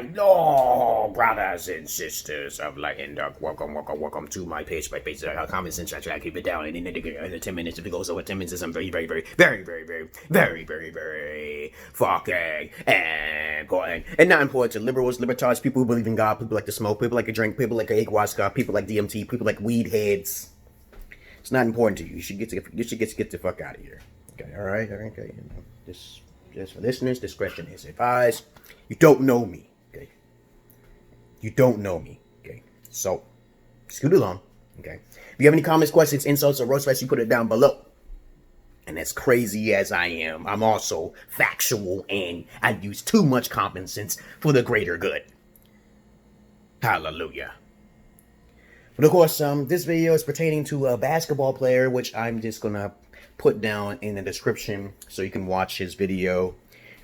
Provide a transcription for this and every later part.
Hello, brothers and sisters of Light and Dark. Welcome to my page. Comment section. I try to keep it down in 10 minutes. If it goes over 10 minutes, I'm very fucking important. And not important to liberals, libertarians, people who believe in God, people like to smoke, people like to drink, people like ayahuasca, people like DMT, people like weed heads. It's not important to you. You should get the fuck out of here. Okay, all right, okay. Just for listeners, discretion is advised. You don't know me, okay? You don't know me, okay? So, scoot along, okay? If you have any comments, questions, insults, or roast fights, you put it down below. And as crazy as I am, I'm also factual, and I use too much common sense for the greater good. Hallelujah. But of course, this video is pertaining to a basketball player, which I'm just gonna put down in the description so you can watch his video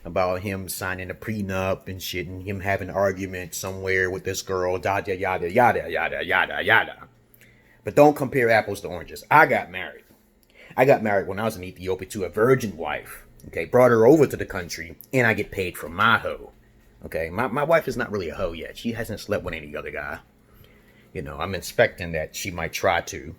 about him signing a prenup and shit, and him having an argument somewhere with this girl, yada yada yada yada yada yada. But don't compare apples to oranges. I got married when I was in Ethiopia to a virgin wife. Okay, brought her over to the country, and I get paid for my hoe. Okay, my wife is not really a hoe yet. She hasn't slept with any other guy. You know, I'm expecting that she might try to.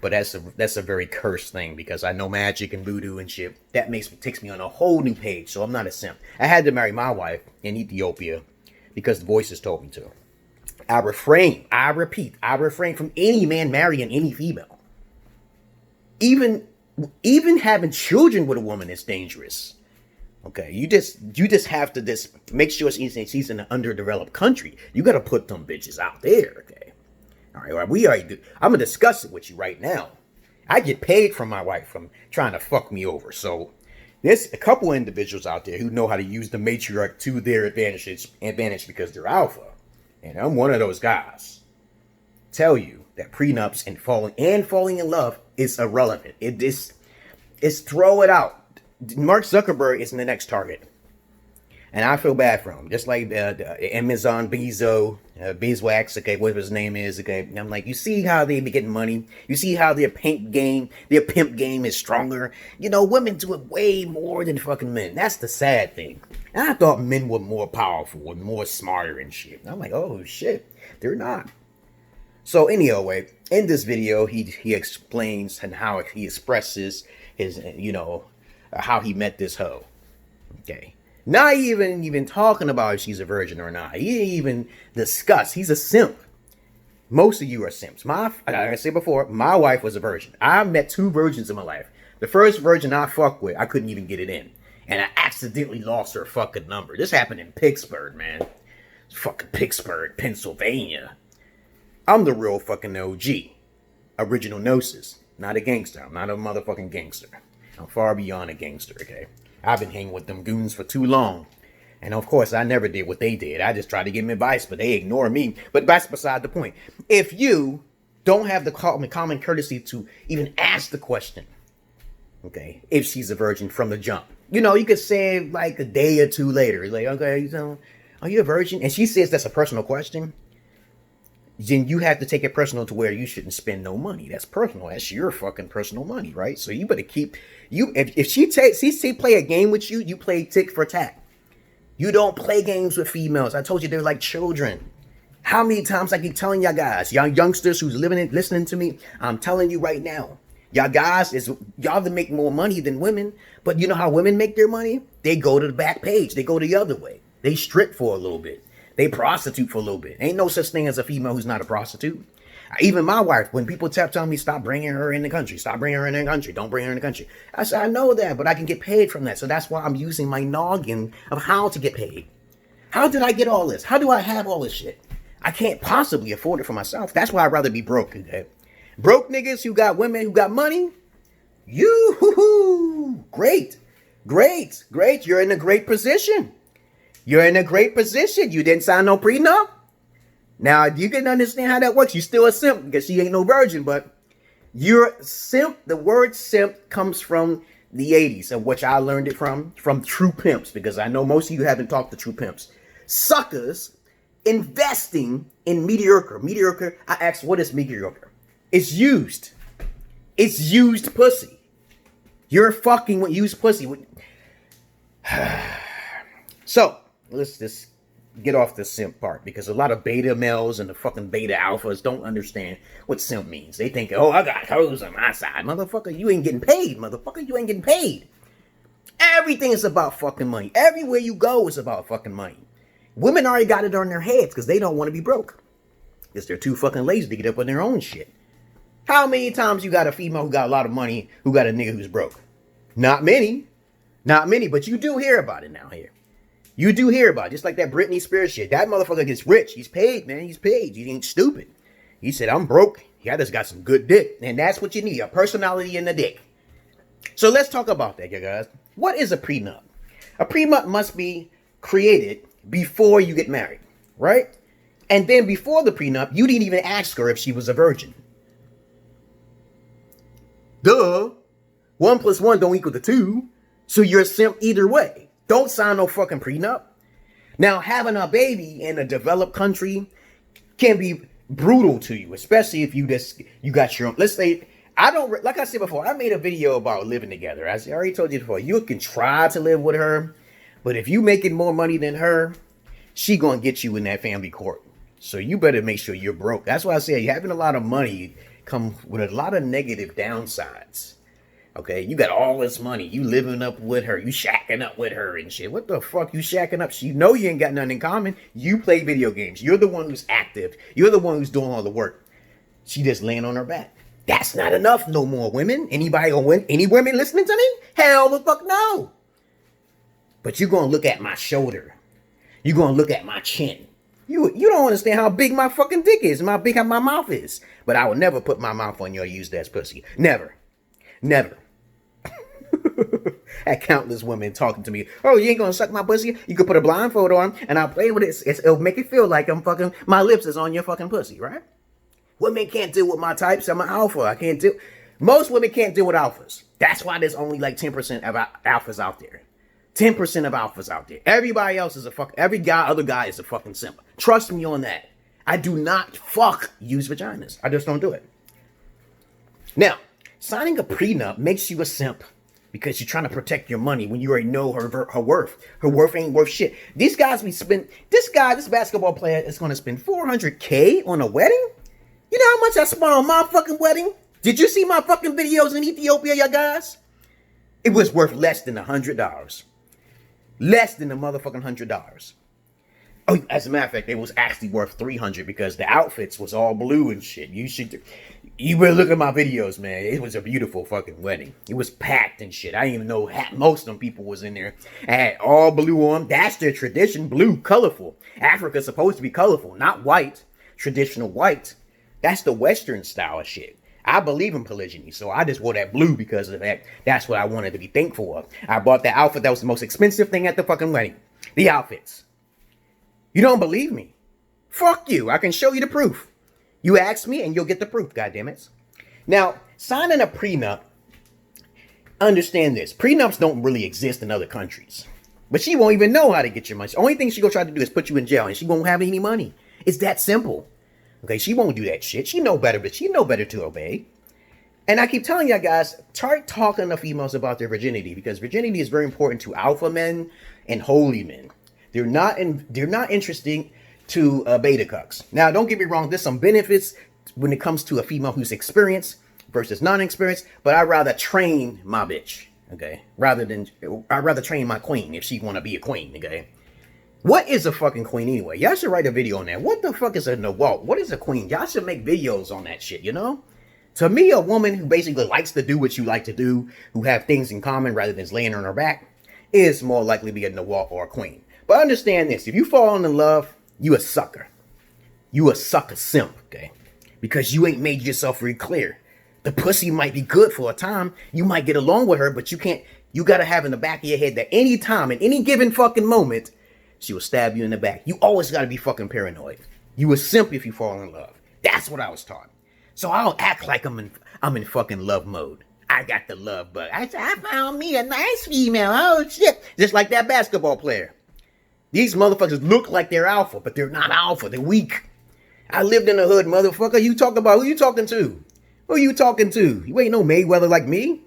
But that's a very cursed thing, because I know magic and voodoo and shit. That takes me on a whole new page, so I'm not a simp. I had to marry my wife in Ethiopia because the voices told me to. I repeat, I refrain from any man marrying any female. Even having children with a woman is dangerous. Okay, you just have to make sure she's in an underdeveloped country. You got to put them bitches out there, okay? All right, I'm going to discuss it with you right now. I get paid from my wife from trying to fuck me over. So there's a couple individuals out there who know how to use the matriarch to their advantage because they're alpha. And I'm one of those guys. Tell you that prenups and falling in love is irrelevant. It's throw it out. Mark Zuckerberg is the next target. And I feel bad for him. Just like Amazon Beeswax, okay, whatever his name is, okay. And I'm like, you see how they be getting money? You see how their pimp game is stronger? You know, women do it way more than fucking men. That's the sad thing. And I thought men were more powerful and more smarter and shit. And I'm like, oh shit, they're not. So anyway, in this video, he explains and how he expresses his, how he met this hoe. Okay. Not even talking about if she's a virgin or not. He didn't even discuss. He's a simp. Most of you are simps. Like I said before, my wife was a virgin. I met 2 virgins in my life. The first virgin I fucked with, I couldn't even get it in. And I accidentally lost her fucking number. This happened in Pittsburgh, man. It's fucking Pittsburgh, Pennsylvania. I'm the real fucking OG. Original Gnosis. Not a gangster. I'm not a motherfucking gangster. I'm far beyond a gangster, okay? I've been hanging with them goons for too long. And of course, I never did what they did. I just tried to give them advice, but they ignore me. But that's beside the point. If you don't have the common courtesy to even ask the question, okay, if she's a virgin from the jump. You know, you could say it like a day or 2 later. Like, okay, so, are you a virgin? And she says that's a personal question. Then you have to take it personal to where you shouldn't spend no money. That's personal. That's your fucking personal money, right? So you better keep if she play a game with you, you play tick for tack. You don't play games with females. I told you they're like children. How many times I keep telling y'all guys, y'all youngsters who's listening to me, I'm telling you right now, y'all guys y'all that make more money than women. But you know how women make their money? They go to the back page. They go the other way. They strip for a little bit. They prostitute for a little bit. Ain't no such thing as a female who's not a prostitute. Even my wife, when people telling me, stop bringing her in the country. Stop bringing her in the country. Don't bring her in the country. I said, I know that, but I can get paid from that. So that's why I'm using my noggin of how to get paid. How did I get all this? How do I have all this shit? I can't possibly afford it for myself. That's why I'd rather be broke. Okay? Broke niggas who got women who got money. Great. You're in a great position. You're in a great position. You didn't sign no prenup. Now, you can understand how that works. You're still a simp because she ain't no virgin, but you're simp. The word simp comes from the 80s, of which I learned it from true pimps, because I know most of you haven't talked to true pimps. Suckers investing in mediocre. Mediocre, I asked, what is mediocre? It's used. It's used pussy. You're fucking with used pussy. So let's just get off the simp part, because a lot of beta males and the fucking beta alphas don't understand what simp means. They think, oh, I got hoes on my side. Motherfucker, you ain't getting paid. Motherfucker, you ain't getting paid. Everything is about fucking money. Everywhere you go is about fucking money. Women already got it on their heads because they don't want to be broke. Because they're too fucking lazy to get up on their own shit. How many times you got a female who got a lot of money who got a nigga who's broke? Not many. Not many, but you do hear about it now here. You do hear about it. Just like that Britney Spears shit. That motherfucker gets rich. He's paid, man. He's paid. He ain't stupid. He said, I'm broke. Yeah, I just got some good dick. And that's what you need. A personality in the dick. So let's talk about that, you guys. What is a prenup? A prenup must be created before you get married, right? And then before the prenup, you didn't even ask her if she was a virgin. Duh. 1 + 1 don't equal 2. So you're a simp either way. Don't sign no fucking prenup. Now, having a baby in a developed country can be brutal to you, especially if you got your own. Let's say, like I said before, I made a video about living together. As I already told you before, you can try to live with her, but if you making more money than her, she gonna get you in that family court. So you better make sure you're broke. That's why I say having a lot of money come with a lot of negative downsides. Okay, you got all this money. You living up with her. You shacking up with her and shit. What the fuck you shacking up? You know you ain't got nothing in common. You play video games. You're the one who's active. You're the one who's doing all the work. She just laying on her back. That's not enough no more, women. Anybody gonna win? Any women listening to me? Hell the fuck no. But you're gonna look at my shoulder. You're gonna look at my chin. You don't understand how big my fucking dick is and how big my mouth is. But I will never put my mouth on your used ass pussy. Never. Never. Had countless women talking to me. Oh, you ain't gonna suck my pussy? You could put a blindfold on and I'll play with it. It'll make it feel like I'm fucking, my lips is on your fucking pussy, right? Women can't deal with my types. I'm an alpha. I can't deal. Most women can't deal with alphas. That's why there's only like 10% of alphas out there. 10% of alphas out there. Everybody else is a fuck. Every other guy is a fucking simp. Trust me on that. I do not use vaginas. I just don't do it. Now, signing a prenup makes you a simp because you're trying to protect your money when you already know her worth. Her worth ain't worth shit. These guys this basketball player is going to spend $400K on a wedding? You know how much I spent on my fucking wedding? Did you see my fucking videos in Ethiopia, you guys? It was worth less than $100. Less than the motherfucking $100. Oh, as a matter of fact, it was actually worth $300 because the outfits was all blue and shit. You better look at my videos, man. It was a beautiful fucking wedding. It was packed and shit. I didn't even know most of them people was in there. I had all blue on. That's their tradition. Blue, colorful. Africa's supposed to be colorful, not white. Traditional white. That's the Western style of shit. I believe in polygyny, so I just wore that blue because of that. That's what I wanted to be thankful of. I bought the outfit that was the most expensive thing at the fucking wedding. The outfits. You don't believe me? Fuck you. I can show you the proof. You ask me and you'll get the proof, goddammit. Now, signing a prenup, understand this. Prenups don't really exist in other countries. But she won't even know how to get your money. The only thing she gonna try to do is put you in jail and she won't have any money. It's that simple. Okay, she won't do that shit. She know better, but she know better to obey. And I keep telling y'all guys, start talking to females about their virginity because virginity is very important to alpha men and holy men. They're not interesting to beta cucks. Now, don't get me wrong. There's some benefits when it comes to a female who's experienced versus non-experienced, but I'd rather train my bitch, okay? I'd rather train my queen if she want to be a queen, okay? What is a fucking queen anyway? Y'all should write a video on that. What the fuck is a Nawalt? What is a queen? Y'all should make videos on that shit, you know? To me, a woman who basically likes to do what you like to do, who have things in common rather than laying on her back, is more likely to be a Nawalt or a queen. But understand this. If you fall in love, you a sucker. You a sucker simp, okay? Because you ain't made yourself very clear. The pussy might be good for a time. You might get along with her, but you can't. You got to have in the back of your head that any time, in any given fucking moment, she will stab you in the back. You always got to be fucking paranoid. You a simp if you fall in love. That's what I was taught. So I don't act like I'm in fucking love mode. I got the love bug. I found me a nice female. Oh shit. Just like that basketball player. These motherfuckers look like they're alpha, but they're not alpha. They're weak. I lived in the hood, motherfucker. You talking about who you talking to? Who you talking to? You ain't no Mayweather like me.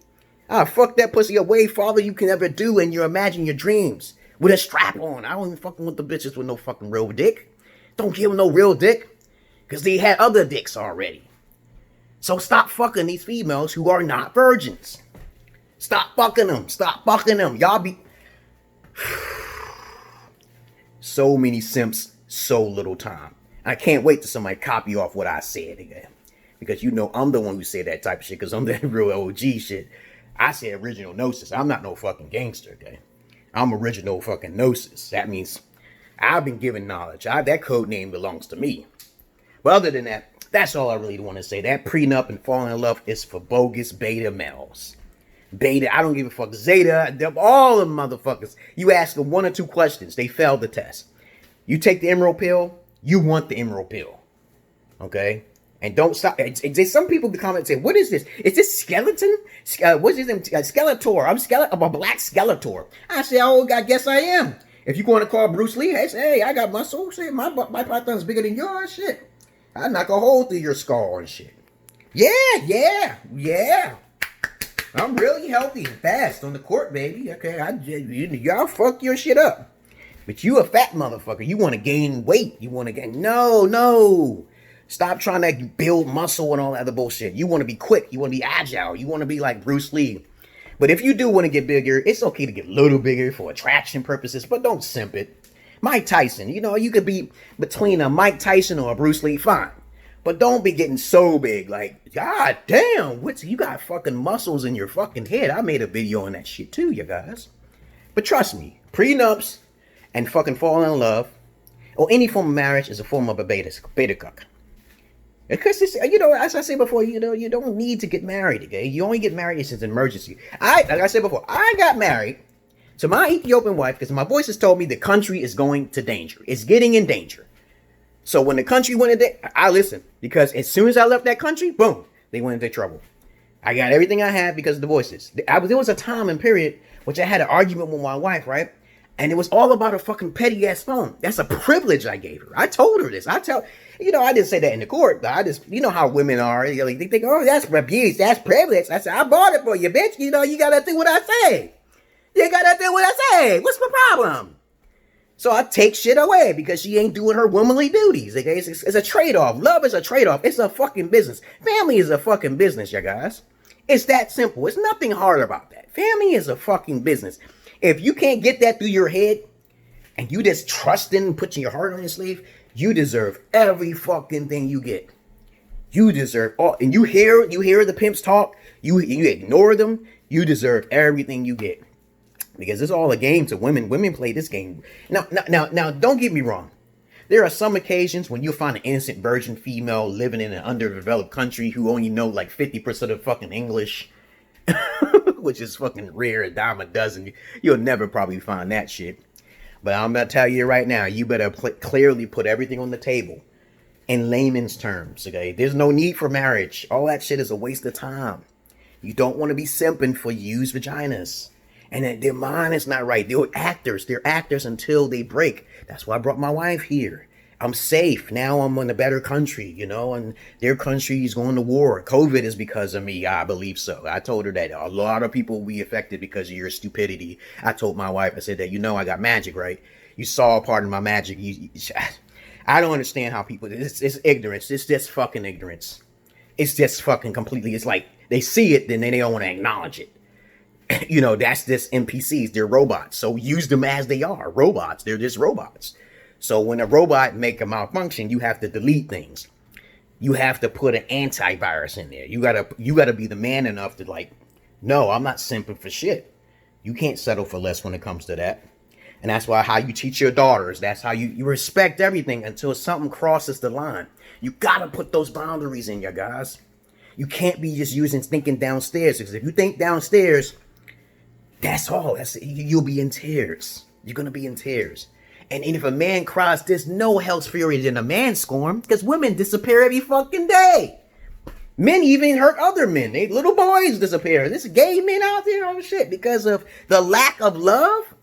I'll fuck that pussy up way farther you can ever do in your imagine your dreams. With a strap on. I don't even fucking want the bitches with no fucking real dick. Don't give them no real dick. Because they had other dicks already. So stop fucking these females who are not virgins. Stop fucking them. Stop fucking them. Y'all be... So many simps, so little time. I can't wait till somebody copy off what I said again. Because you know I'm the one who said that type of shit. Because I'm that real OG shit. I said original gnosis. I'm not no fucking gangster, okay? I'm original fucking gnosis. That means I've been given knowledge. That code name belongs to me. But other than that, that's all I really want to say. That prenup and falling in love is for bogus beta males. Beta, I don't give a fuck. Zeta, all the motherfuckers. You ask them 1 or 2 questions. They failed the test. You take the emerald pill, you want the emerald pill. Okay? And don't stop. Some people come and say, what is this? Is this skeleton? What is this? Skeletor. I'm a black Skeletor. I say, oh, I guess I am. If you want to call Bruce Lee, hey, I got muscle. Shit, my python's bigger than yours. Shit. I knock a hole through your skull and shit. Yeah. I'm really healthy and fast on the court, baby. Okay, y'all fuck your shit up. But you a fat motherfucker. You want to gain weight. You want to gain... No. Stop trying to build muscle and all that other bullshit. You want to be quick. You want to be agile. You want to be like Bruce Lee. But if you do want to get bigger, it's okay to get a little bigger for attraction purposes, but don't simp it. Mike Tyson, you could be between a Mike Tyson or a Bruce Lee, fine. But don't be getting so big, like, god damn, you got fucking muscles in your fucking head. I made a video on that shit too, you guys. But trust me, prenups and fucking falling in love, or any form of marriage is a form of a beta cuck. Because this, as I said before, you don't need to get married, okay? You only get married if it's an emergency. Like I said before, I got married to my Ethiopian wife because my voices told me the country is going to danger. It's getting in danger. So when the country went into danger, I listened. Because as soon as I left that country, boom, they went into trouble. I got everything I had because of the voices. There was a time and period which I had an argument with my wife, right? And it was all about a fucking petty ass phone. That's a privilege I gave her. I told her this. I didn't say that in the court, but I just, how women are. They think, oh, that's abuse, that's privilege. I said, I bought it for you, bitch. You gotta do what I say. You gotta do what I say. What's my problem? So I take shit away because she ain't doing her womanly duties. Okay? It's a trade-off. Love is a trade-off. It's a fucking business. Family is a fucking business, you guys. It's that simple. It's nothing hard about that. Family is a fucking business. If you can't get that through your head and you just trust in putting your heart on your sleeve, you deserve every fucking thing you get. You deserve all. And you hear the pimps talk, you ignore them, you deserve everything you get. Because it's all a game to women. Women play this game. Now, don't get me wrong. There are some occasions when you'll find an innocent virgin female living in an underdeveloped country who only know like 50% of fucking English. Which is fucking rare, a dime a dozen. You'll never probably find that shit. But I'm going to tell you right now, you better clearly put everything on the table in layman's terms, okay? There's no need for marriage. All that shit is a waste of time. You don't want to be simping for used vaginas. And their mind is not right. They're actors. They're actors until they break. That's why I brought my wife here. I'm safe. Now I'm in a better country, and their country is going to war. COVID is because of me. I believe so. I told her that a lot of people will be affected because of your stupidity. I told my wife, I said that, I got magic, right? You saw a part of my magic. I don't understand how people, it's ignorance. It's just fucking ignorance. It's just fucking completely, it's like they see it, then they don't want to acknowledge it. That's just NPCs. They're robots. So use them as they are. Robots. They're just robots. So when a robot make a malfunction, you have to delete things. You have to put an antivirus in there. You gotta be the man enough to no, I'm not simping for shit. You can't settle for less when it comes to that. And that's why how you teach your daughters. That's how you respect everything until something crosses the line. You gotta put those boundaries in, you guys. You can't be just thinking downstairs. Because if you think downstairs, that's all. You'll be in tears. You're gonna be in tears. And if a man cries, there's no hell's fury than a man scorn, because women disappear every fucking day. Men even hurt other men. Little boys disappear. There's gay men out there, oh shit, because of the lack of love.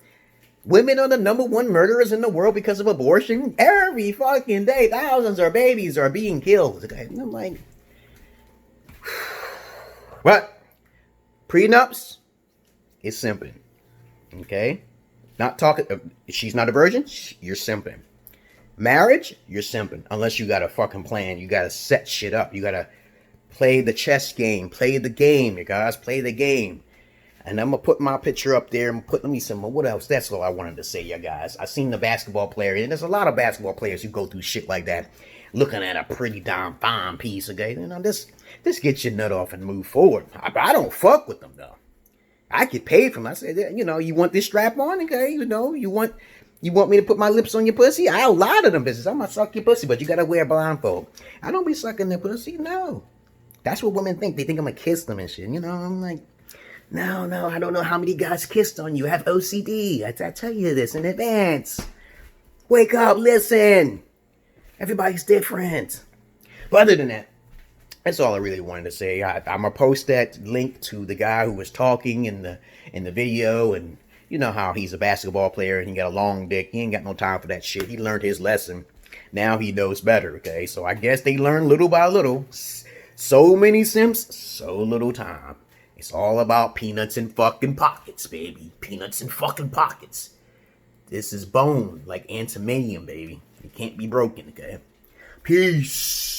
Women are the #1 murderers in the world because of abortion. Every fucking day, thousands of babies are being killed. Okay? And I'm like, what? Prenups is simping. Okay? Not talking, she's not a virgin, you're simping. Marriage, you're simping. Unless you got a fucking plan. You got to set shit up. You got to play the chess game. Play the game, you guys. Play the game. And I'm going to put my picture up there and let me some, what else? That's all I wanted to say, you guys. I seen the basketball player, and there's a lot of basketball players who go through shit like that, looking at a pretty damn fine piece, okay? You know, this gets your nut off and move forward. I don't fuck with them, though. I get paid for them. I said, you know, you want this strap on, okay? You know, you want me to put my lips on your pussy? I'll lie to them business. I'm gonna suck your pussy, but you gotta wear a blindfold. I don't be sucking their pussy, no. That's what women think. They think I'm gonna kiss them and shit. You know, I'm like, no, I don't know how many guys kissed on you. I have OCD. I tell you this in advance. Wake up, listen. Everybody's different. But other than that, that's all I really wanted to say. I'm gonna post that link to the guy who was talking in the video, and you know how he's a basketball player and he got a long dick. He ain't got no time for that shit. He learned his lesson. Now he knows better, okay? So I guess they learn little by little. So many simps, so little time. It's all about peanuts and fucking pockets, baby. Peanuts and fucking pockets. This is bone, like antimonium, baby. It can't be broken, okay? Peace.